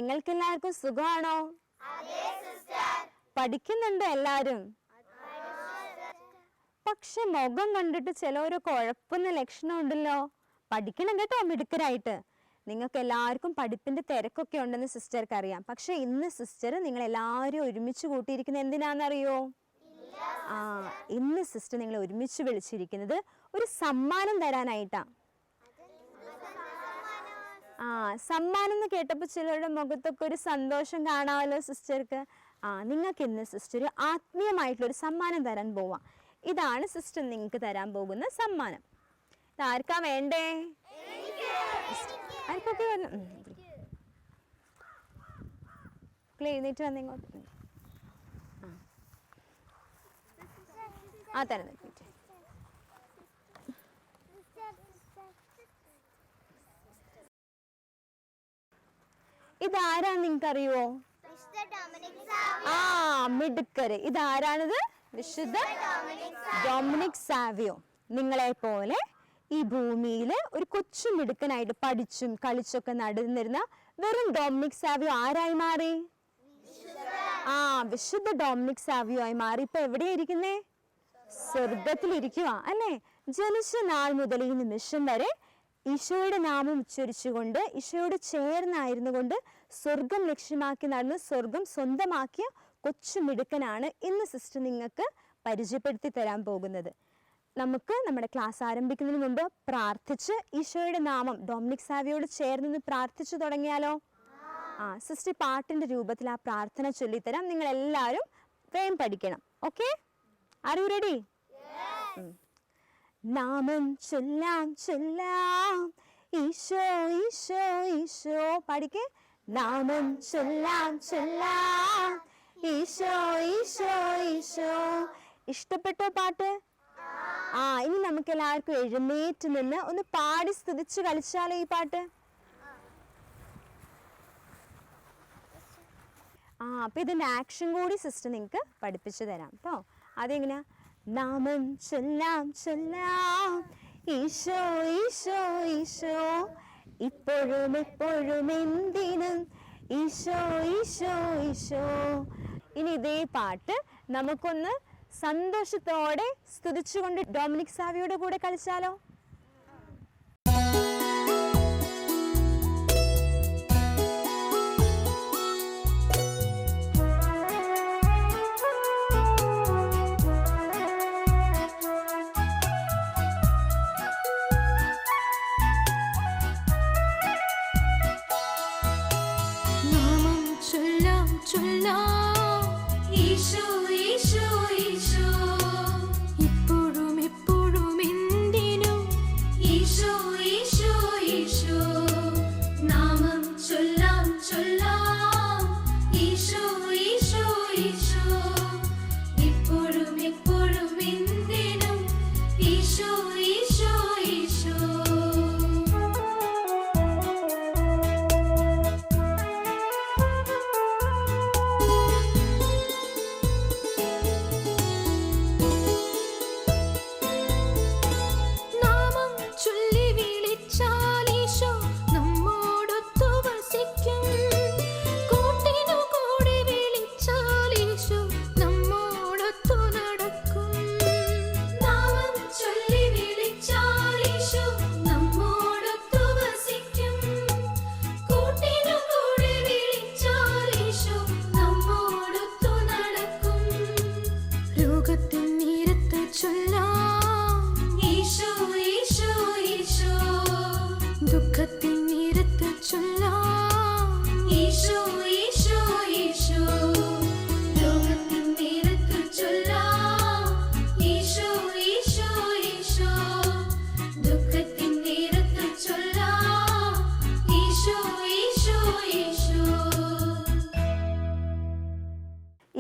നിങ്ങൾക്ക് എല്ലാവർക്കും സുഖമാണോ? പഠിക്കുന്നുണ്ടോ എല്ലാരും? പക്ഷെ മുഖം കണ്ടിട്ട് ചിലവര് കുഴപ്പുന്ന ലക്ഷണം ഉണ്ടല്ലോ. പഠിക്കണം കേട്ടോ മിടുക്കരായിട്ട്. നിങ്ങൾക്ക് എല്ലാവർക്കും പഠിപ്പിന്റെ തിരക്കൊക്കെ ഉണ്ടെന്ന് സിസ്റ്റർക്ക് അറിയാം. പക്ഷെ ഇന്ന് സിസ്റ്റർ നിങ്ങൾ എല്ലാവരും ഒരുമിച്ച് കൂട്ടിയിരിക്കുന്നത് എന്തിനാണെന്നറിയോ? ഇന്ന് സിസ്റ്റർ നിങ്ങളെ ഒരുമിച്ച് വിളിച്ചിരിക്കുന്നത് ഒരു സമ്മാനം തരാനായിട്ടാ. സമ്മാനം എന്ന് കേട്ടപ്പോൾ ചിലരുടെ മുഖത്തൊക്കെ ഒരു സന്തോഷം കാണാമല്ലോ സിസ്റ്റർക്ക്. നിങ്ങൾക്ക് ഇന്ന് സിസ്റ്റർ ആത്മീയമായിട്ടുള്ളൊരു സമ്മാനം തരാൻ പോവാം. ഇതാണ് സിസ്റ്റർ നിങ്ങൾക്ക് തരാൻ പോകുന്ന സമ്മാനം. ഇതാർക്കാ വേണ്ടേ? ആർക്കൊക്കെ എഴുന്നേറ്റ് വന്നിങ്ങോട്ട്. തരുന്ന ഇതാരാന്ന് നിങ്ങൾക്കറിയോ? മിടുക്കര്. ഇതാരാണിത്? വിശുദ്ധ ഡൊമിനിക് സാവിയോ. നിങ്ങളെ പോലെ ഈ ഭൂമിയിൽ ഒരു കൊച്ചു മിടുക്കനായിട്ട് പഠിച്ചും കളിച്ചൊക്കെ നടന്നിരുന്ന വെറും ഡൊമിനിക് സാവിയോ ആരായി മാറി? വിശുദ്ധ ഡൊമിനിക് സാവിയോ ആയി മാറി. ഇപ്പൊ എവിടെയാ ഇരിക്കുന്നേ? സ്വർഗത്തിലിരിക്കുക അല്ലേ? ജനിച്ച നാൾ മുതൽ ഈ നിമിഷം വരെ ഈശോയുടെ നാമം ഉച്ചരിച്ചുകൊണ്ട് ഈശോയോട് ചേർന്നായിരുന്നു കൊണ്ട് സ്വർഗം ലക്ഷ്യമാക്കി നടന്ന് സ്വർഗം സ്വന്തമാക്കിയ കൊച്ചു മിടുക്കനാണ് ഇന്ന് സിസ്റ്റർ നിങ്ങൾക്ക് പരിചയപ്പെടുത്തി തരാൻ പോകുന്നത്. നമുക്ക് നമ്മുടെ ക്ലാസ് ആരംഭിക്കുന്നതിന് മുമ്പ് പ്രാർത്ഥിച്ച് ഈശോയുടെ നാമം ഡൊമിനിക് സാവിയോട് ചേർന്ന് പ്രാർത്ഥിച്ചു തുടങ്ങിയാലോ? സിസ്റ്റർ പാട്ടിന്റെ രൂപത്തിൽ ആ പ്രാർത്ഥന ചൊല്ലിത്തരാം. നിങ്ങൾ എല്ലാവരും വേഗം പഠിക്കണം. ഓക്കെ? Are you ready? നാമം ചൊല്ലാം ചൊല്ലാം ഈശോ ഈശോ ഈശോ. പഠിക്കേ. നാമം ചൊല്ലാം ചൊല്ലാം ഈശോ ഈശോ ഈശോ. ഇഷ്ടപ്പെട്ടോ പാട്ട്? ഇനി നമുക്ക് എല്ലാവർക്കും എഴുന്നേറ്റ് നിന്ന് ഒന്ന് പാടി സ്തുതിച്ച് കളിച്ചാലോ ഈ പാട്ട്? അപ്പൊ ഇതിന്റെ ആക്ഷൻ കൂടി സിസ്റ്റർ നിങ്ങൾക്ക് പഠിപ്പിച്ചു തരാം കേട്ടോ. അതെങ്ങനെയാ? നാമം ചൊല്ലാം ചൊല്ലാം ഈശോ ഈശോ ഈശോ, ഇപ്പോഴും എപ്പോഴും എന്തിനും ഈശോ ഈശോ ഈശോ. ഇനി ഇതേ പാട്ട് നമുക്കൊന്ന് സന്തോഷത്തോടെ സ്തുതിച്ചുകൊണ്ട് ഡൊമിനിക് സാവിയോടെ കൂടെ കളിച്ചാലോ?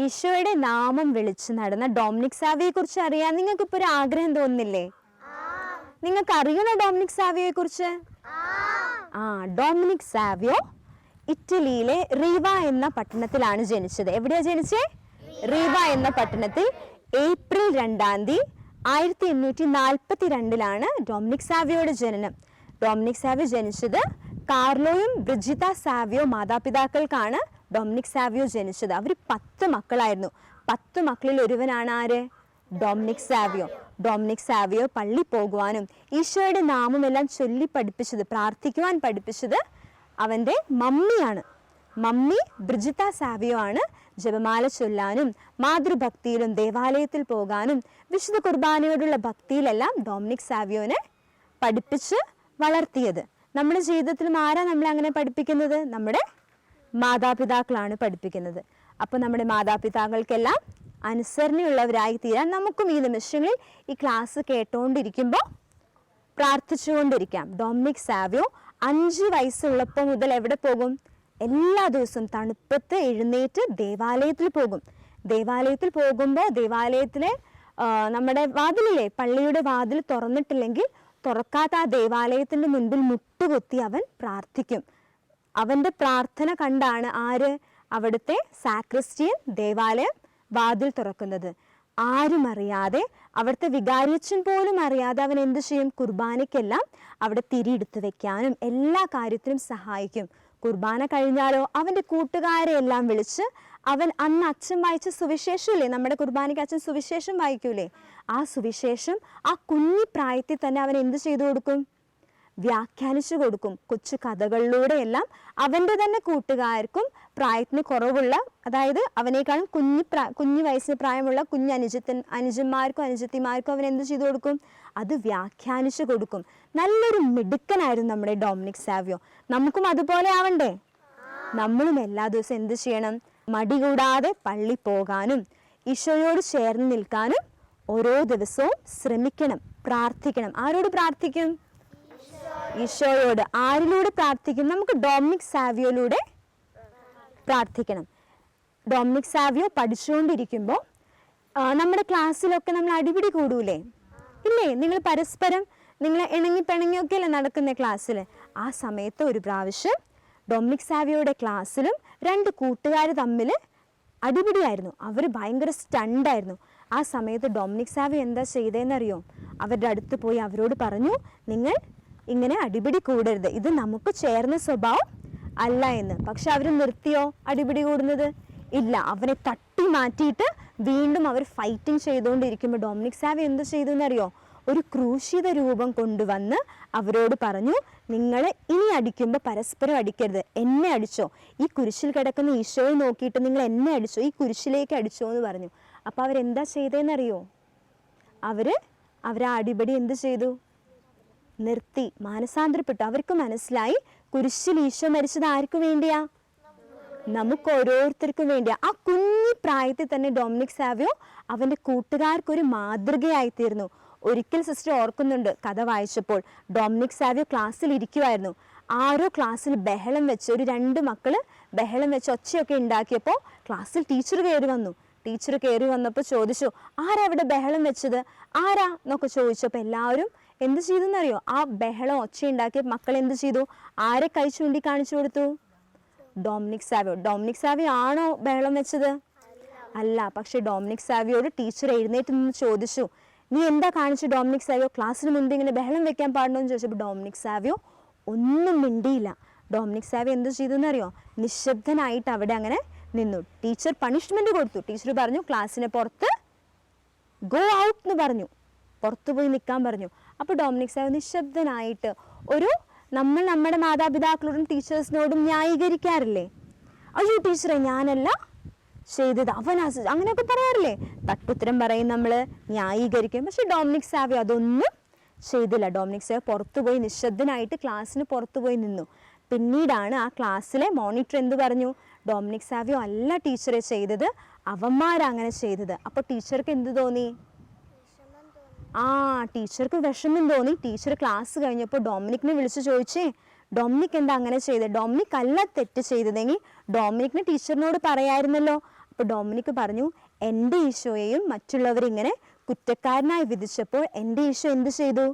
ഈശോയുടെ നാമം വിളിച്ച് നടന്ന ഡൊമിനിക് സാവിയെ കുറിച്ച് അറിയാൻ നിങ്ങൾക്ക് ഇപ്പൊ ഒരു ആഗ്രഹം തോന്നുന്നില്ലേ? നിങ്ങൾക്ക് അറിയണോ ഡൊമിനിക് സാവിയെ കുറിച്ച്? ഡൊമിനിക് സാവിയോ ഇറ്റലിയിലെ റീവ എന്ന പട്ടണത്തിലാണ് ജനിച്ചത്. എവിടെയാ ജനിച്ചേ? റീവ എന്ന പട്ടണത്തിൽ ഏപ്രിൽ 2 1842 ഡൊമിനിക് സാവിയോയുടെ ജനനം. ഡൊമിനിക് സാവിയോ ജനിച്ചത് കാർലോയും ബ്രിജിത്ത സാവിയോ മാതാപിതാക്കൾക്കാണ് ഡൊമിനിക് സാവിയോ ജനിച്ചത്. അവർ 10 മക്കളായിരുന്നു. 10 മക്കളിൽ ഒരുവനാണ് ആര്? Dominic Savio. ഡൊമിനിക് സാവിയോ പള്ളി പോകുവാനും ഈശോയുടെ നാമമെല്ലാം ചൊല്ലി പഠിപ്പിച്ചത്, പ്രാർത്ഥിക്കുവാൻ പഠിപ്പിച്ചത് അവൻ്റെ മമ്മിയാണ്. മമ്മി ബ്രിജിത്ത സാവിയോ ആണ് ജപമാല ചൊല്ലാനും മാതൃഭക്തിയിലും ദേവാലയത്തിൽ പോകാനും വിശുദ്ധ കുർബാനയോടുള്ള ഭക്തിയിലെല്ലാം ഡൊമിനിക് സാവിയോനെ പഠിപ്പിച്ച് വളർത്തിയത്. നമ്മുടെ ജീവിതത്തിലും ആരാ നമ്മളെ അങ്ങനെ പഠിപ്പിക്കുന്നത്? നമ്മുടെ മാതാപിതാക്കളാണ് പഠിപ്പിക്കുന്നത്. അപ്പോൾ നമ്മുടെ മാതാപിതാക്കൾക്കെല്ലാം അനുസരണയുള്ളവരായി തീരാൻ നമുക്കും ഈ നിമിഷങ്ങളിൽ ഈ ക്ലാസ് കേട്ടുകൊണ്ടിരിക്കുമ്പോൾ പ്രാർത്ഥിച്ചുകൊണ്ടിരിക്കാം. ഡൊമിനിക് സാവിയോ 5 വയസ്സുള്ളപ്പോൾ മുതൽ എവിടെ പോകും? എല്ലാ ദിവസവും തണുപ്പത്ത് എഴുന്നേറ്റ് ദേവാലയത്തിൽ പോകും. ദേവാലയത്തിൽ പോകുമ്പോൾ ദേവാലയത്തിലെ നമ്മുടെ വാതിലില്ലേ, പള്ളിയുടെ വാതിൽ തുറന്നിട്ടില്ലെങ്കിൽ തുറക്കാത്ത ആ ദേവാലയത്തിൻ്റെ മുൻപിൽ മുട്ടുകുത്തി അവൻ പ്രാർത്ഥിക്കും. അവൻ്റെ പ്രാർത്ഥന കണ്ടാണ് ആര്? അവിടുത്തെ സാക്രിസ്റ്റിയൻ ദേവാലയം വാതിൽ തുറക്കുന്നത്. ആരും അറിയാതെ, അവിടുത്തെ വികാരിയച്ഛൻ പോലും അറിയാതെ അവൻ എന്ത് ചെയ്യും? കുർബാനയ്ക്കെല്ലാം അവിടെ തിരിയെടുത്ത് വെക്കാനും എല്ലാ കാര്യത്തിനും സഹായിക്കും. കുർബാന കഴിഞ്ഞാലോ അവൻ്റെ കൂട്ടുകാരെ എല്ലാം വിളിച്ച് അവൻ അന്ന് അച്ഛൻ വായിച്ച സുവിശേഷമില്ലേ, നമ്മുടെ കുർബാനയ്ക്ക് അച്ഛൻ സുവിശേഷം വായിക്കൂലേ, ആ സുവിശേഷം ആ കുഞ്ഞി പ്രായത്തിൽ തന്നെ അവൻ എന്ത് ചെയ്തു കൊടുക്കും? വ്യാഖ്യാനിച്ചു കൊടുക്കും. കൊച്ചു കഥകളിലൂടെയെല്ലാം അവൻ്റെ തന്നെ കൂട്ടുകാർക്കും പ്രായത്തിന് കുറവുള്ള, അതായത് അവനേക്കാളും കുഞ്ഞു വയസ്സിന് പ്രായമുള്ള അനുജന്മാർക്കും അനുജത്തിമാർക്കും അവൻ എന്ത് ചെയ്തു കൊടുക്കും? അത് വ്യാഖ്യാനിച്ചു കൊടുക്കും. നല്ലൊരു മിടുക്കനായിരുന്നു നമ്മുടെ ഡൊമിനിക് സാവിയോ. നമുക്കും അതുപോലെ ആവണ്ടേ? നമ്മളും എല്ലാ ദിവസവും എന്ത് ചെയ്യണം? മടി കൂടാതെ പള്ളി പോകാനും ഈശോയോട് ചേർന്ന് നിൽക്കാനും ഓരോ ദിവസവും ശ്രമിക്കണം, പ്രാർത്ഥിക്കണം. ആരോട് പ്രാർത്ഥിക്കും? ഈശോയോട്. ആരിലൂടെ പ്രാർത്ഥിക്കും? നമുക്ക് ഡൊമിനിക് സാവിയോയിലൂടെ പ്രാർത്ഥിക്കണം. ഡൊമിനിക് സാവിയോ പഠിച്ചുകൊണ്ടിരിക്കുമ്പോൾ നമ്മുടെ ക്ലാസ്സിലൊക്കെ നമ്മൾ അടിപിടി കൂടൂലേ? ഇല്ലേ? നിങ്ങൾ പരസ്പരം നിങ്ങൾ ഇണങ്ങി പിണങ്ങിയൊക്കെ അല്ലേ നടക്കുന്ന ക്ലാസ്സിൽ? ആ സമയത്ത് ഒരു പ്രാവശ്യം ഡൊമിനിക് സാവിയോയുടെ ക്ലാസ്സിലും 2 കൂട്ടുകാർ തമ്മിൽ അടിപിടിയായിരുന്നു. അവർ ഭയങ്കര സ്റ്റണ്ടായിരുന്നു. ആ സമയത്ത് ഡൊമിനിക് സാവിയോ എന്താ ചെയ്തതെന്നറിയോ? അവരുടെ അടുത്ത് പോയി അവരോട് പറഞ്ഞു, നിങ്ങൾ ഇങ്ങനെ അടിപിടി കൂടരുത്, ഇത് നമുക്ക് ചേർന്ന സ്വഭാവം അല്ല എന്ന്. പക്ഷെ അവർ നിർത്തിയോ അടിപിടി കൂടുന്നത്? ഇല്ല. അവനെ തട്ടി മാറ്റിയിട്ട് വീണ്ടും അവർ ഫൈറ്റിംഗ് ചെയ്തുകൊണ്ടിരിക്കുമ്പോൾ ഡൊമിനിക് സാവിയോ എന്ത് ചെയ്തു എന്നറിയോ? ഒരു ക്രൂശിത രൂപം കൊണ്ടുവന്ന് അവരോട് പറഞ്ഞു, നിങ്ങൾ ഇനി അടിക്കുമ്പോൾ പരസ്പരം അടിക്കരുത്, എന്നെ അടിച്ചോ, ഈ കുരിശിൽ കിടക്കുന്ന ഈശോയെ നോക്കിയിട്ട് നിങ്ങൾ എന്നെ അടിച്ചോ, ഈ കുരിശിലേക്ക് അടിച്ചോ എന്ന് പറഞ്ഞു. അപ്പോൾ അവരെന്താ ചെയ്തതെന്നറിയോ? അവർ ആ അടിപടി എന്ത് ചെയ്തു? നിർത്തി, മാനസാന്തരപ്പെട്ടു. അവർക്ക് മനസ്സിലായി കുരിശിൽ ഈശോ മരിച്ചത് ആർക്ക് വേണ്ടിയാ? നമുക്ക് ഓരോരുത്തർക്കും വേണ്ടിയാ. ആ കുഞ്ഞി പ്രായത്തിൽ തന്നെ ഡൊമിനിക് സാവിയോ അവൻ്റെ കൂട്ടുകാർക്കൊരു മാതൃകയായിത്തീർന്നു. ഒരിക്കൽ സിസ്റ്റർ ഓർക്കുന്നുണ്ട്, കഥ വായിച്ചപ്പോൾ ഡൊമിനിക് സാവിയോ ക്ലാസ്സിൽ ഇരിക്കുമായിരുന്നു. ആരോ ക്ലാസ്സിൽ ബഹളം വെച്ച്, ഒരു 2 മക്കൾ ബഹളം വെച്ച് ഒച്ചയൊക്കെ ഉണ്ടാക്കിയപ്പോൾ ക്ലാസ്സിൽ ടീച്ചർ കയറി വന്നു. ടീച്ചർ കയറി വന്നപ്പോൾ ചോദിച്ചു, ആരാ അവിടെ ബഹളം വെച്ചത്, ആരാ എന്നൊക്കെ ചോദിച്ചപ്പോൾ എല്ലാവരും എന്ത് ചെയ്തു എന്നറിയോ? ആ ബഹളം ഒച്ചയുണ്ടാക്കിയ മക്കൾ എന്ത് ചെയ്തു? ആരെ കൈ ചൂണ്ടി കാണിച്ചു കൊടുത്തു? Dominic Savio. ഡൊമിനിക് സാവിയോ ആണോ ബഹളം വെച്ചത്? അല്ല. പക്ഷെ ഡൊമിനിക് സാവിയോട് ടീച്ചർ എഴുന്നേറ്റ് നിന്ന് ചോദിച്ചു, നീ എന്താ കാണിച്ചു ഡൊമിനിക് സാവിയോ? ക്ലാസ്സിന് മുൻപ് ഇങ്ങനെ ബഹളം വെക്കാൻ പാടുണ്ടോ എന്ന് ചോദിച്ചപ്പോൾ ഡൊമിനിക് സാവിയോ ഒന്നും മിണ്ടിയില്ല. ഡൊമിനിക് സാവിയോ എന്ത് ചെയ്തു എന്നറിയോ? നിശബ്ദനായിട്ട് അവിടെ അങ്ങനെ നിന്നു. ടീച്ചർ പണിഷ്മെന്റ് കൊടുത്തു. ടീച്ചർ പറഞ്ഞു, ക്ലാസ്സിന് പുറത്ത് ഗോ ഔട്ട് എന്ന് പറഞ്ഞു, പുറത്തു പോയി നിൽക്കാൻ പറഞ്ഞു. അപ്പോൾ ഡൊമിനിക് സാവിയോ നിശബ്ദനായിട്ട് നമ്മൾ നമ്മുടെ മാതാപിതാക്കളോടും ടീച്ചേഴ്സിനോടും ന്യായീകരിക്കാറില്ലേ? അയ്യോ ടീച്ചറെ ഞാനല്ല ചെയ്തത്, അങ്ങനെയൊക്കെ പറയാറില്ലേ? തട്ടുത്തരം പറയും, നമ്മൾ ന്യായീകരിക്കും. പക്ഷെ ഡൊമിനിക് സാവിയോ അതൊന്നും ചെയ്തില്ല. ഡൊമിനിക് സാവിയോ പുറത്തുപോയി നിശബ്ദനായിട്ട് ക്ലാസ്സിന് പുറത്തുപോയി നിന്നു. പിന്നീടാണ് ആ ക്ലാസ്സിലെ മോണിറ്റർ എന്ത് പറഞ്ഞു? ഡൊമിനിക് സാവിയോ അല്ല ടീച്ചറെ ചെയ്തത്, അവന്മാരങ്ങനെ ചെയ്തത്. അപ്പോൾ ടീച്ചർക്ക് എന്ത് തോന്നി? ടീച്ചർക്ക് വിഷമം തോന്നി. ടീച്ചർ ക്ലാസ് കഴിഞ്ഞപ്പോൾ ഡൊമിനിക്കിനെ വിളിച്ച് ചോദിച്ചേ, ഡൊമിനിക് എന്താ അങ്ങനെ ചെയ്തത്? ഡൊമിനിക് അല്ല തെറ്റ് ചെയ്തതെങ്കിൽ ഡൊമിനിക്കിന് ടീച്ചറിനോട് പറയായിരുന്നല്ലോ. അപ്പോൾ ഡൊമിനിക് പറഞ്ഞു, എൻ്റെ ഈശോയെയും മറ്റുള്ളവരിങ്ങനെ കുറ്റക്കാരനായി വിധിച്ചപ്പോൾ എൻ്റെ ഈശോ എന്ത് ചെയ്തു?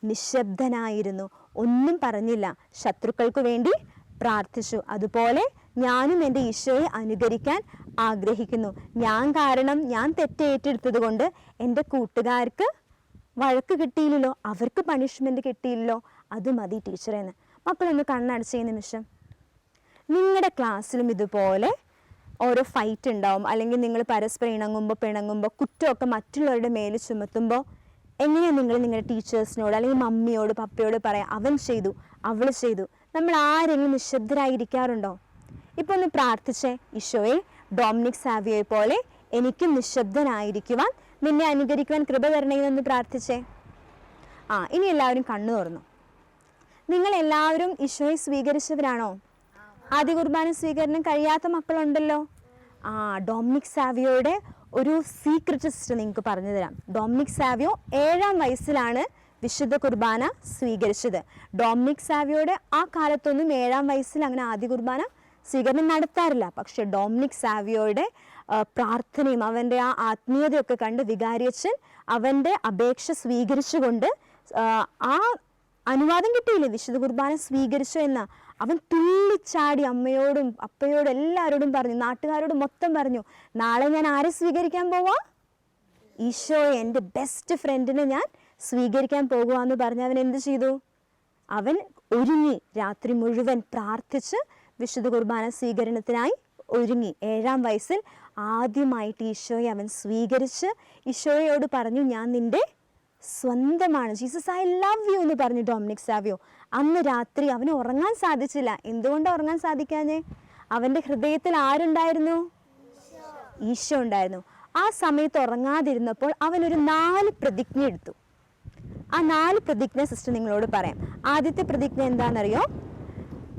നിശബ്ദനായിരുന്നു, ഒന്നും പറഞ്ഞില്ല, ശത്രുക്കൾക്ക് വേണ്ടി പ്രാർത്ഥിച്ചു. അതുപോലെ ഞാനും എൻ്റെ ഈശോയെ അനുകരിക്കാൻ ആഗ്രഹിക്കുന്നു. ഞാൻ കാരണം ഞാൻ തെറ്റേറ്റെടുത്തത് കൊണ്ട് എൻ്റെ കൂട്ടുകാർക്ക് വഴക്ക് കിട്ടിയില്ലല്ലോ, അവർക്ക് പണിഷ്മെന്റ് കിട്ടിയില്ലല്ലോ, അത് മതി ടീച്ചറെന്ന്. മക്കളൊന്ന് കണ്ണടച്ച ഈ നിമിഷം. നിങ്ങളുടെ ക്ലാസ്സിലും ഇതുപോലെ ഓരോ ഫൈറ്റ് ഉണ്ടാവും, അല്ലെങ്കിൽ നിങ്ങൾ പരസ്പരം പിണങ്ങുമ്പോൾ കുറ്റമൊക്കെ മറ്റുള്ളവരുടെ മേൽ ചുമത്തുമ്പോൾ എങ്ങനെയാണ് നിങ്ങൾ നിങ്ങളുടെ ടീച്ചേഴ്സിനോട് അല്ലെങ്കിൽ മമ്മിയോട് പപ്പയോട് പറയാം, അവൻ ചെയ്തു അവൾ ചെയ്തു? നമ്മൾ ആരെങ്കിലും നിശബ്ദരായിരിക്കാറുണ്ടോ? ഇപ്പോൾ ഒന്ന് പ്രാർത്ഥിച്ചേ, ഈശോയെ ഡൊമിനിക് സാവിയോയെ പോലെ എനിക്കും നിശബ്ദനായിരിക്കുവാൻ, നിന്നെ അനുകരിക്കുവാൻ കൃപ തരണമെന്ന് പ്രാർത്ഥിച്ചേ. ഇനി എല്ലാവരും കണ്ണു തുറന്നു. നിങ്ങൾ എല്ലാവരും ഈശോയെ സ്വീകരിച്ചവരാണോ? ആദ്യ കുർബാന സ്വീകരണം കഴിയാത്ത മക്കളുണ്ടല്ലോ. ഡൊമിനിക് സാവിയോയുടെ ഒരു സീക്രട്ട് സിസ്റ്റം നിങ്ങൾക്ക് പറഞ്ഞു തരാം. ഡൊമിനിക് സാവിയോ 7-ാം വയസ്സിലാണ് വിശുദ്ധ കുർബാന സ്വീകരിച്ചത്. ഡൊമിനിക് സാവിയോയുടെ ആ കാലത്തൊന്നും 7-ാം വയസ്സിൽ അങ്ങനെ ആദ്യ കുർബാന സ്വീകരണം നടത്താറില്ല. പക്ഷെ ഡൊമിനിക് സാവിയോയുടെ പ്രാർത്ഥനയും അവൻ്റെ ആ ആത്മീയതയൊക്കെ കണ്ട് വികാരിയച്ഛൻ അവൻ്റെ അപേക്ഷ സ്വീകരിച്ചുകൊണ്ട് ആ അനുവാദം കിട്ടിയില്ലേ, വിശുദ്ധ കുർബാന സ്വീകരിച്ചു എന്ന, അവൻ തുള്ളിച്ചാടി അമ്മയോടും അപ്പയോടും എല്ലാവരോടും പറഞ്ഞു, നാട്ടുകാരോട് മൊത്തം പറഞ്ഞു, നാളെ ഞാൻ ആരെ സ്വീകരിക്കാൻ പോവാ? ഈശോയെ, എൻ്റെ ബെസ്റ്റ് ഫ്രണ്ടിനെ ഞാൻ സ്വീകരിക്കാൻ പോകുവാന്ന് പറഞ്ഞ് അവൻ എന്ത് ചെയ്തു? അവൻ ഒരുങ്ങി, രാത്രി മുഴുവൻ പ്രാർത്ഥിച്ച് വിശുദ്ധ കുർബാന സ്വീകരണത്തിനായി ഒരുങ്ങി. 7-ാം വയസ്സിൽ ആദ്യമായിട്ട് ഈശോയെ അവൻ സ്വീകരിച്ച് ഈശോയോട് പറഞ്ഞു, ഞാൻ നിൻ്റെ സ്വന്തമാണ്, ജീസസ് ഐ ലവ് യു എന്ന് പറഞ്ഞു ഡൊമിനിക് സാവിയോ. അന്ന് രാത്രി അവന് ഉറങ്ങാൻ സാധിച്ചില്ല. എന്തുകൊണ്ടാണ് ഉറങ്ങാൻ സാധിക്കാഞ്ഞേ? അവൻ്റെ ഹൃദയത്തിൽ ആരുണ്ടായിരുന്നു? ഈശോ ഉണ്ടായിരുന്നു. ആ സമയത്ത് ഉറങ്ങാതിരുന്നപ്പോൾ അവനൊരു 4 പ്രതിജ്ഞ എടുത്തു. ആ 4 പ്രതിജ്ഞ സിസ്റ്റർ നിങ്ങളോട് പറയാം. ആദ്യത്തെ പ്രതിജ്ഞ എന്താണെന്നറിയോ?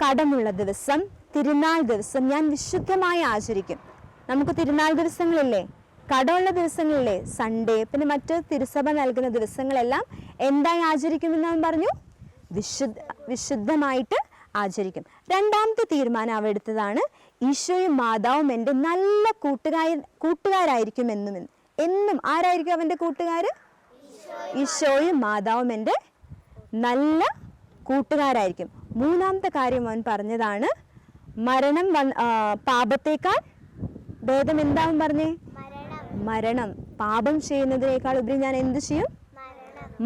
കടമുള്ള ദിവസം, തിരുനാൾ ദിവസം ഞാൻ വിശുദ്ധമായി ആചരിക്കും. നമുക്ക് തിരുനാൾ ദിവസങ്ങളില്ലേ, കടമുള്ള ദിവസങ്ങളില്ലേ, സൺഡേ, പിന്നെ മറ്റ് തിരുസഭ നൽകുന്ന ദിവസങ്ങളെല്ലാം എന്തായി ആചരിക്കുമെന്ന് അവൻ പറഞ്ഞു? വിശുദ്ധമായിട്ട് ആചരിക്കും. 2ാമത്തെ തീരുമാനം അവ എടുത്തതാണ്, ഈശോയും മാതാവും എൻ്റെ നല്ല കൂട്ടുകാരായിരിക്കും എന്നും. ആരായിരിക്കും അവൻ്റെ കൂട്ടുകാർ? ഈശോയും മാതാവും എൻ്റെ നല്ല കൂട്ടുകാരായിരിക്കും. 3ാമത്തെ കാര്യം അവൻ പറഞ്ഞതാണ്, മരണം പാപത്തേക്കാൾ ഭേദം. എന്താവും പറഞ്ഞേ? മരണം. പാപം ചെയ്യുന്നതിനേക്കാൾ ഉപരി ഞാൻ എന്ത് ചെയ്യും?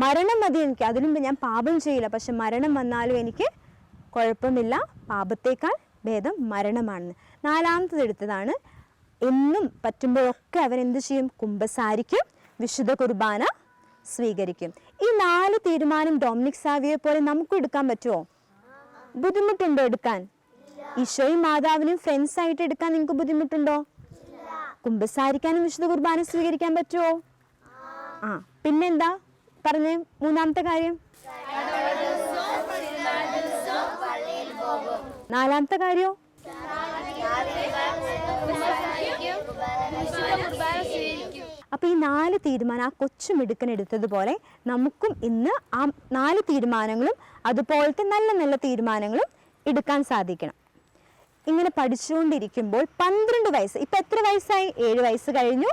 മരണം മതി എനിക്ക്. അതിനുമുമ്പ് ഞാൻ പാപം ചെയ്യില്ല, പക്ഷെ മരണം വന്നാലും എനിക്ക് കുഴപ്പമില്ല, പാപത്തേക്കാൾ ഭേദം മരണമാണെന്ന്. 4ാമത്തത് എടുത്തതാണ്, എന്നും പറ്റുമ്പോഴൊക്കെ അവൻ എന്ത് ചെയ്യും? കുമ്പസാരിക്കും, വിശുദ്ധ കുർബാന സ്വീകരിക്കും. ഈ 4 തീരുമാനം ഡൊമിനിക് സാവിയെ പോലെ നമുക്ക് എടുക്കാൻ പറ്റുമോ? ബുദ്ധിമുട്ടുണ്ടോ എടുക്കാൻ? ഈശോയും മാതാവിനും ഫ്രണ്ട്സ് ആയിട്ട് എടുക്കാൻ നിങ്ങൾക്ക് ബുദ്ധിമുട്ടുണ്ടോ? കുമ്പസാരിക്കാനും വിശുദ്ധ കുർബാന സ്വീകരിക്കാൻ പറ്റുമോ? പിന്നെന്താ പറഞ്ഞേ? 3ാമത്തെ കാര്യം. 4ാമത്തെ കാര്യോ? അപ്പൊ ഈ 4 തീരുമാനം ആ കൊച്ചുമിടുക്കൻ എടുത്തതുപോലെ നമുക്കും ഇന്ന് ആ 4 തീരുമാനങ്ങളും അതുപോലത്തെ നല്ല നല്ല തീരുമാനങ്ങളും എടുക്കാൻ സാധിക്കണം. ഇങ്ങനെ പഠിച്ചുകൊണ്ടിരിക്കുമ്പോൾ 12 വയസ്സ്, ഇപ്പൊ എത്ര വയസ്സായി? 7 വയസ്സ് കഴിഞ്ഞു.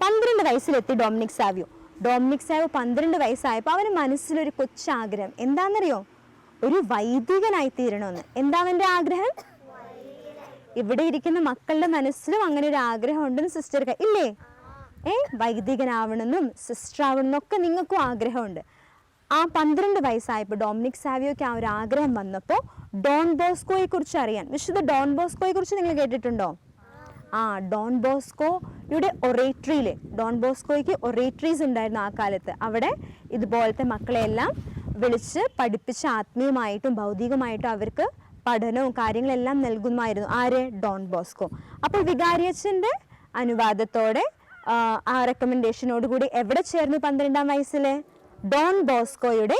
12 വയസ്സിലെത്തി ഡൊമിനിക് സാവിയോ. ഡൊമിനിക് സാവിയോ 12 വയസ്സായപ്പോൾ അവന് മനസ്സിലൊരു കൊച്ചാഗ്രഹം. എന്താണെന്നറിയോ? ഒരു വൈദികനായി തീരണമെന്ന്. എന്താ അവൻ്റെ ആഗ്രഹം? ഇവിടെ ഇരിക്കുന്ന മക്കളുടെ മനസ്സിലും അങ്ങനെ ഒരു ആഗ്രഹം ഉണ്ടെന്ന് സിസ്റ്റർ ഇല്ലേ? വൈദികനാവണമെന്നും സിസ്റ്റർ ആവണമെന്നും ഒക്കെ നിങ്ങൾക്കും ആഗ്രഹമുണ്ട്. ആ 12 വയസ്സായപ്പോൾ ഡൊമിനിക് സാവിയോയ്ക്ക് ആ ഒരു ആഗ്രഹം വന്നപ്പോൾ ഡോൺ ബോസ്കോയെ കുറിച്ച് അറിയാൻ. വിശുദ്ധ ഡോൺ ബോസ്കോയെ കുറിച്ച് നിങ്ങൾ കേട്ടിട്ടുണ്ടോ? ഡോൺ ബോസ്കോയുടെ ഒറേറ്ററിയിൽ, ഡോൺ ബോസ്കോയ്ക്ക് ഒറേറ്ററീസ് ഉണ്ടായിരുന്നു ആ കാലത്ത്. അവിടെ ഇതുപോലത്തെ മക്കളെല്ലാം വിളിച്ച് പഠിപ്പിച്ച് ആത്മീയമായിട്ടും ഭൗതികമായിട്ടും അവർക്ക് പഠനവും കാര്യങ്ങളെല്ലാം നൽകുമായിരുന്നു. ആര്? Don Bosco. അപ്പോൾ വികാരിയച്ഛൻ്റെ അനുവാദത്തോടെ ആ റെക്കമെൻഡേഷനോട് കൂടി എവിടെ ചേർന്നു? 12-ാം വയസ്സിൽ ഡോൺ ബോസ്കോയുടെ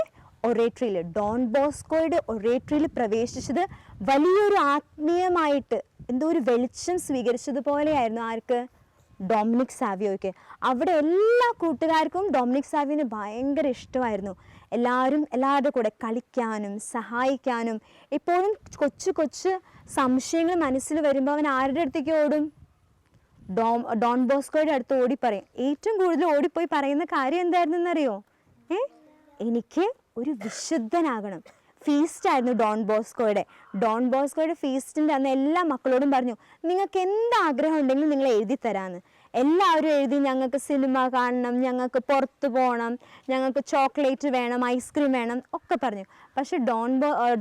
ഒറേറ്ററിയിൽ. ഡോൺ ബോസ്കോയുടെ ഒറേറ്ററിയിൽ പ്രവേശിച്ചത് വലിയൊരു ആത്മീയമായിട്ട് എന്തോ ഒരു വെളിച്ചം സ്വീകരിച്ചതുപോലെയായിരുന്നു. ആർക്ക്? ഡൊമിനിക് സാവിയോയ്ക്ക്. അവിടെ എല്ലാ കൂട്ടുകാർക്കും ഡൊമിനിക് സാവിയോനെ ഭയങ്കര ഇഷ്ടമായിരുന്നു. എല്ലാവരുടെ കൂടെ കളിക്കാനും സഹായിക്കാനും. എപ്പോഴും കൊച്ചു കൊച്ചു സംശയങ്ങൾ മനസ്സിൽ വരുമ്പോൾ അവൻ ആരുടെ അടുത്തേക്ക് ഓടും? ഡോൺ ബോസ്കോയുടെ അടുത്ത് ഓടി പറയും. ഏറ്റവും കൂടുതൽ ഓടിപ്പോയി പറയുന്ന കാര്യം എന്തായിരുന്നെന്നറിയോ? എനിക്ക് ഒരു വിശുദ്ധനാകണം. ഫീസ്റ്റായിരുന്നു ഡോൺ ബോസ്കോയുടെ ഫീസ്റ്റിൻ്റെ അന്ന് എല്ലാ മക്കളോടും പറഞ്ഞു, നിങ്ങൾക്ക് എന്ത് ആഗ്രഹം ഉണ്ടെങ്കിലും നിങ്ങൾ എഴുതി തരാമെന്ന്. എല്ലാവരും എഴുതി ഞങ്ങൾക്ക് സിനിമ കാണണം, ഞങ്ങൾക്ക് പുറത്ത് പോകണം, ഞങ്ങൾക്ക് ചോക്ലേറ്റ് വേണം, ഐസ്ക്രീം വേണം ഒക്കെ പറഞ്ഞു. പക്ഷെ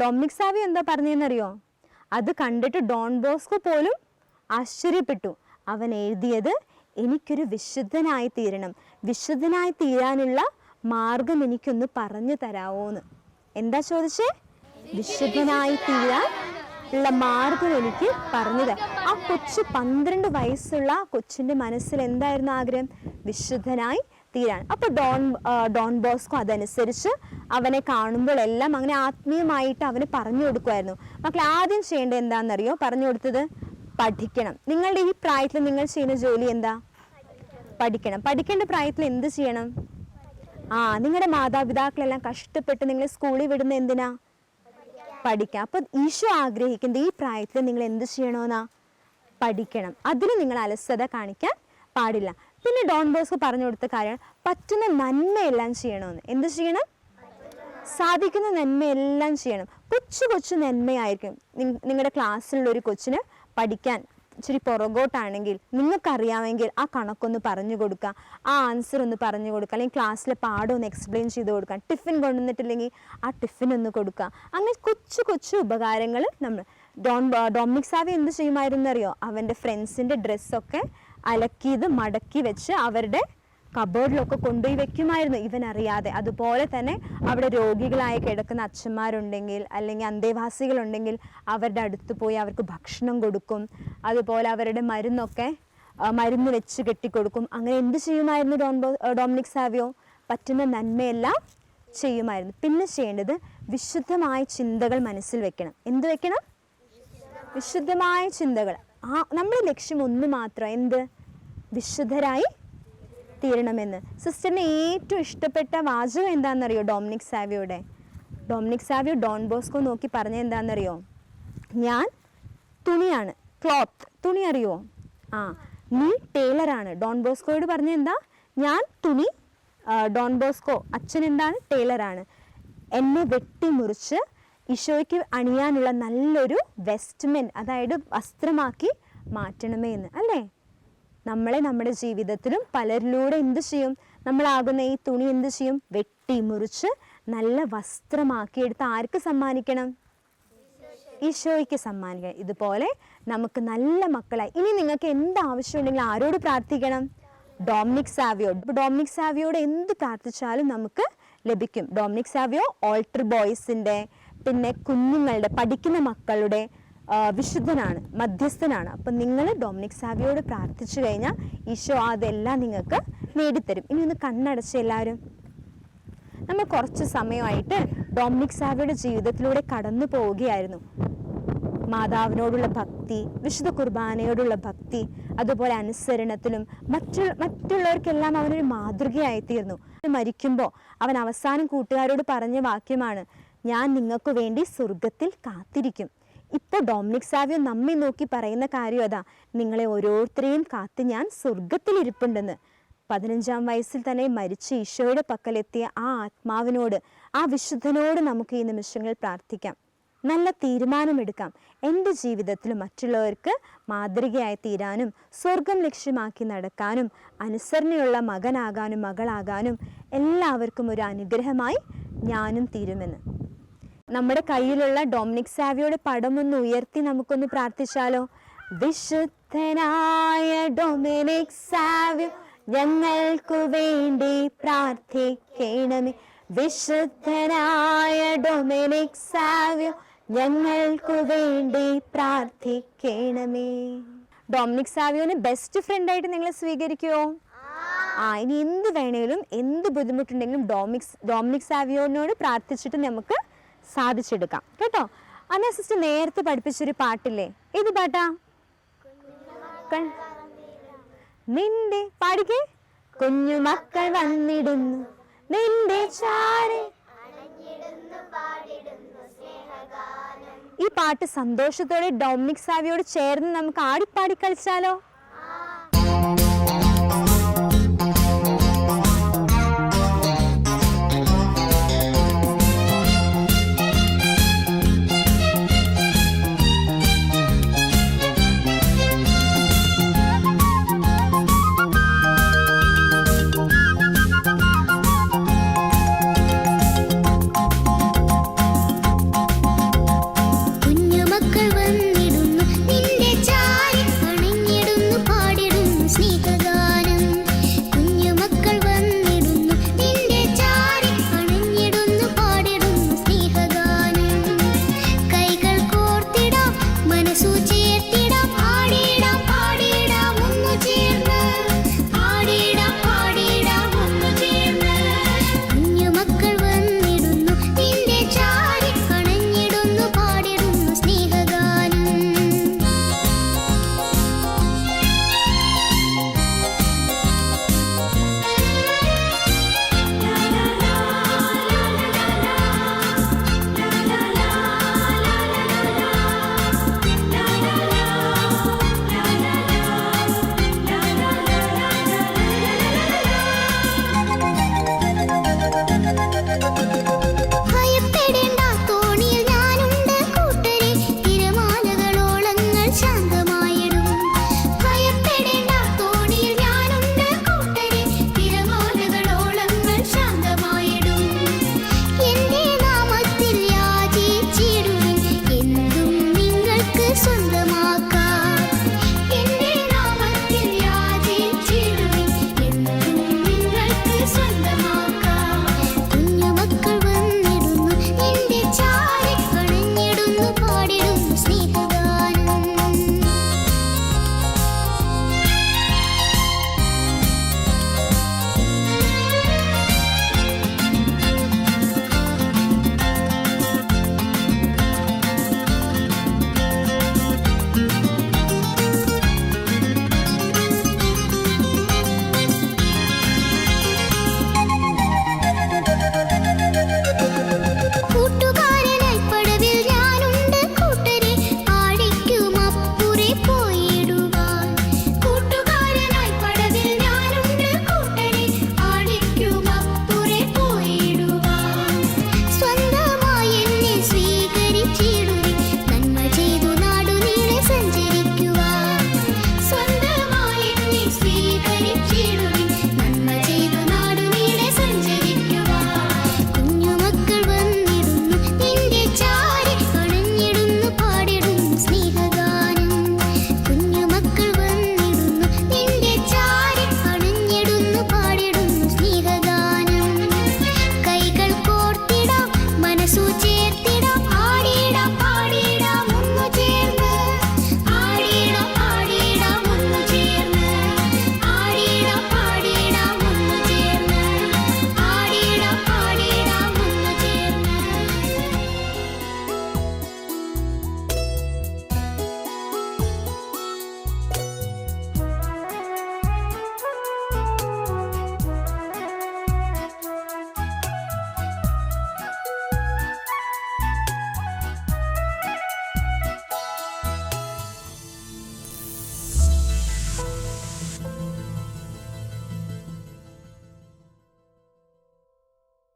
ഡൊമിനിക് സാവിയോ എന്താ പറഞ്ഞതെന്നറിയോ? അത് കണ്ടിട്ട് ഡോൺ ബോസ്കോ പോലും ആശ്ചര്യപ്പെട്ടു. അവൻ എഴുതിയത് എനിക്കൊരു വിശുദ്ധനായി തീരണം, വിശുദ്ധനായി തീരാനുള്ള മാർഗം എനിക്കൊന്ന് പറഞ്ഞു തരാവോന്ന്. എന്താ ചോദിച്ചേ? വിശുദ്ധനായി തീരാൻ ഉള്ള മാർഗം എനിക്ക് പറഞ്ഞു തരാം. ആ കൊച്ചു 12 വയസ്സുള്ള കൊച്ചിൻ്റെ മനസ്സിൽ എന്തായിരുന്നു ആഗ്രഹം? വിശുദ്ധനായി തീരാൻ. അപ്പോൾ ഡോൺ ബോസ്കോ അതനുസരിച്ച് അവനെ കാണുമ്പോൾ എല്ലാം അങ്ങനെ ആത്മീയമായിട്ട് അവന് പറഞ്ഞു കൊടുക്കുമായിരുന്നു. മക്കൾ ആദ്യം ചെയ്യേണ്ടത് എന്താണെന്നറിയോ? പറഞ്ഞു കൊടുത്തത് പഠിക്കണം. നിങ്ങളുടെ ഈ പ്രായത്തിൽ നിങ്ങൾ ചെയ്യുന്ന ജോലി എന്താ? പഠിക്കണം. പഠിക്കേണ്ട പ്രായത്തിൽ എന്ത് ചെയ്യണം? നിങ്ങളുടെ മാതാപിതാക്കളെല്ലാം കഷ്ടപ്പെട്ട് നിങ്ങൾ സ്കൂളിൽ വിടുന്ന എന്തിനാ? പഠിക്കാം. അപ്പം ഈശോ ആഗ്രഹിക്കുന്നത് ഈ പ്രായത്തിൽ നിങ്ങൾ എന്ത് ചെയ്യണമെന്നാ? പഠിക്കണം. അതിന് നിങ്ങൾ അലസത കാണിക്കാൻ പാടില്ല. പിന്നെ ഡോൺ ബോസ്കോ പറഞ്ഞു കൊടുത്ത കാര്യം പറ്റുന്ന നന്മയെല്ലാം ചെയ്യണമെന്ന്. എന്ത് ചെയ്യണം? സാധിക്കുന്ന നന്മയെല്ലാം ചെയ്യണം. കൊച്ചു കൊച്ചു നന്മയായിരിക്കും. നിങ്ങളുടെ ക്ലാസ്സിലുള്ള ഒരു കൊച്ചിന് പഠിക്കാൻ ഇച്ചിരി പുറകോട്ടാണെങ്കിൽ നിങ്ങൾക്കറിയാമെങ്കിൽ ആ കണക്കൊന്ന് പറഞ്ഞു കൊടുക്കുക, ആ ആൻസർ ഒന്ന് പറഞ്ഞു കൊടുക്കുക, അല്ലെങ്കിൽ ക്ലാസ്സിലെ പാഠം ഒന്ന് എക്സ്പ്ലെയിൻ ചെയ്ത് കൊടുക്കുക. ടിഫിൻ കൊണ്ടുവന്നിട്ടില്ലെങ്കിൽ ആ ടിഫിൻ ഒന്ന് കൊടുക്കുക. അങ്ങനെ കൊച്ചു കൊച്ചു ഉപകാരങ്ങൾ നമ്മൾ ഡൊമിനിക് സാവിയോ എന്ത് ചെയ്യുമായിരുന്നു അറിയോ? അവൻ്റെ ഫ്രണ്ട്സിൻ്റെ ഡ്രസ്സൊക്കെ അലക്കിയത് മടക്കി വെച്ച് അവരുടെ കബോർഡിലൊക്കെ കൊണ്ടുപോയി വെക്കുമായിരുന്നു ഇവനറിയാതെ. അതുപോലെ തന്നെ അവിടെ രോഗികളായി കിടക്കുന്ന അച്ഛന്മാരുണ്ടെങ്കിൽ അല്ലെങ്കിൽ അന്തേവാസികളുണ്ടെങ്കിൽ അവരുടെ അടുത്ത് പോയി അവർക്ക് ഭക്ഷണം കൊടുക്കും. അതുപോലെ അവരുടെ മരുന്ന് വെച്ച് കെട്ടിക്കൊടുക്കും. അങ്ങനെ എന്ത് ചെയ്യുമായിരുന്നു ഡൊമിനിക് സാവിയോ? പറ്റുന്ന നന്മയെല്ലാം ചെയ്യുമായിരുന്നു. പിന്നെ ചെയ്യേണ്ടത് വിശുദ്ധമായ ചിന്തകൾ മനസ്സിൽ വെക്കണം. എന്ത് വെക്കണം? വിശുദ്ധമായ ചിന്തകൾ. നമ്മുടെ ലക്ഷ്യം ഒന്ന് മാത്രം, എന്ത്? വിശുദ്ധരായി തീരണമെന്ന്. സിസ്റ്ററിന് ഏറ്റവും ഇഷ്ടപ്പെട്ട വാചകം എന്താണെന്നറിയോ? ഡൊമിനിക് സാവിയോയുടെ. ഡൊമിനിക് സാവിയോ ഡോൺ ബോസ്കോ നോക്കി പറഞ്ഞ എന്താണെന്നറിയോ? ഞാൻ തുണിയാണ്, ക്ലോത്ത്. തുണി അറിയോ? നീ ടൈലറാണ്. ഡോൺ ബോസ്കോയോട് പറഞ്ഞ എന്താ? ഞാൻ തുണി. ഡോൺ ബോസ്കോ അച്ഛൻ എന്താണ്? ടൈലറാണ്. എന്നെ വെട്ടിമുറിച്ച് ഈശോയ്ക്ക് അണിയാനുള്ള നല്ലൊരു വെസ്റ്റ്മെന്റ്, അതായത് വസ്ത്രമാക്കി മാറ്റണമേ എന്ന്. അല്ലേ? നമ്മളെ നമ്മുടെ ജീവിതത്തിലും പലരിലൂടെ എന്ത് ചെയ്യും? നമ്മളാകുന്ന ഈ തുണി എന്ത് ചെയ്യും? വെട്ടി മുറിച്ച് നല്ല വസ്ത്രമാക്കിയെടുത്ത് ആർക്ക് സമ്മാനിക്കണം? ഈശോയ്ക്ക് സമ്മാനിക്കണം. ഇതുപോലെ നമുക്ക് നല്ല മക്കളായി. ഇനി നിങ്ങൾക്ക് എന്ത് ആവശ്യമുണ്ടെങ്കിലും ആരോട് പ്രാർത്ഥിക്കണം? ഡൊമിനിക് സാവിയോട്. ഡൊമിനിക് സാവിയോട് എന്ത് പ്രാർത്ഥിച്ചാലും നമുക്ക് ലഭിക്കും. ഡൊമിനിക് സാവിയോ ഓൾട്ടർ ബോയ്സിൻ്റെ, പിന്നെ കുഞ്ഞുങ്ങളുടെ, പഠിക്കുന്ന മക്കളുടെ വിശുദ്ധനാണ്, മധ്യസ്ഥനാണ്. അപ്പം നിങ്ങൾ ഡൊമിനിക് സാവിയോട് പ്രാർത്ഥിച്ചു കഴിഞ്ഞാൽ ഈശോ അതെല്ലാം നിങ്ങൾക്ക് നേടിത്തരും. ഇനി ഒന്ന് കണ്ണടച്ച് എല്ലാവരും. നമ്മൾ കുറച്ച് സമയമായിട്ട് ഡൊമിനിക് സാവിയോയുടെ ജീവിതത്തിലൂടെ കടന്നു പോവുകയായിരുന്നു. മാതാവിനോടുള്ള ഭക്തി, വിശുദ്ധ കുർബാനയോടുള്ള ഭക്തി, അതുപോലെ അനുസരണത്തിലും മറ്റുള്ളവർക്കെല്ലാം അവനൊരു മാതൃകയായിത്തീർന്നു. മരിക്കുമ്പോൾ അവൻ അവസാനം കൂട്ടുകാരോട് പറഞ്ഞ വാക്യമാണ്, ഞാൻ നിങ്ങൾക്ക് വേണ്ടി സ്വർഗത്തിൽ കാത്തിരിക്കും. ഇപ്പോൾ ഡൊമിനിക് സാവിയോ നമ്മെ നോക്കി പറയുന്ന കാര്യം അതാ, നിങ്ങളെ ഓരോരുത്തരെയും കാത്ത് ഞാൻ സ്വർഗത്തിലിരിപ്പുണ്ടെന്ന്. 15-ാം വയസ്സിൽ തന്നെ മരിച്ച് ഈശോയുടെ പക്കലെത്തിയ ആ ആത്മാവിനോട്, ആ വിശുദ്ധനോട് നമുക്ക് ഈ നിമിഷങ്ങളിൽ പ്രാർത്ഥിക്കാം. നല്ല തീരുമാനമെടുക്കാം. എൻ്റെ ജീവിതത്തിൽ മറ്റുള്ളവർക്ക് മാതൃകയായി തീരാനും സ്വർഗം ലക്ഷ്യമാക്കി നടക്കാനും അനുസരണയുള്ള മകനാകാനും മകളാകാനും എല്ലാവർക്കും ഒരു അനുഗ്രഹമായി ഞാനും തീരുമെന്ന്. നമ്മുടെ കയ്യിലുള്ള ഡൊമിനിക് സാവിയോയുടെ പടം ഒന്ന് ഉയർത്തി നമുക്കൊന്ന് പ്രാർത്ഥിച്ചാലോ? വിശുദ്ധനായ ഡൊമിനിക് സാവിയോ ഞങ്ങൾക്കു വേണ്ടി പ്രാർത്ഥിക്കണമേ. വിശുദ്ധനായ ഡൊമിനിക് സാവിയോ ഞങ്ങൾക്കു വേണ്ടി പ്രാർത്ഥിക്കണമേ. ഡൊമിനിക് സാവിയോനെ ബെസ്റ്റ് ഫ്രണ്ടായിട്ട് നിങ്ങൾ സ്വീകരിക്കുമോ? ഇനി എന്ത് വേണേലും, എന്ത് ബുദ്ധിമുട്ടുണ്ടെങ്കിലും ഡൊമിനിക് സാവിയോനോട് പ്രാർത്ഥിച്ചിട്ട് നമുക്ക് സാധിച്ചെടുക്കാം കേട്ടോ. അന്ന് സിസ്റ്റർ നേരത്തെ പഠിപ്പിച്ചൊരു പാട്ടില്ലേ? ഏത് പാട്ടാ? നിന്റെ പാടിക്കേ. കുഞ്ഞുമക്കൾ വന്നിടുന്നു നിന്റെ ചാരെ. ഈ പാട്ട് സന്തോഷത്തോടെ ഡൊമിനിക് സാവിയോട് ചേർന്ന് നമുക്ക് ആടിപ്പാടി കളിച്ചാലോ?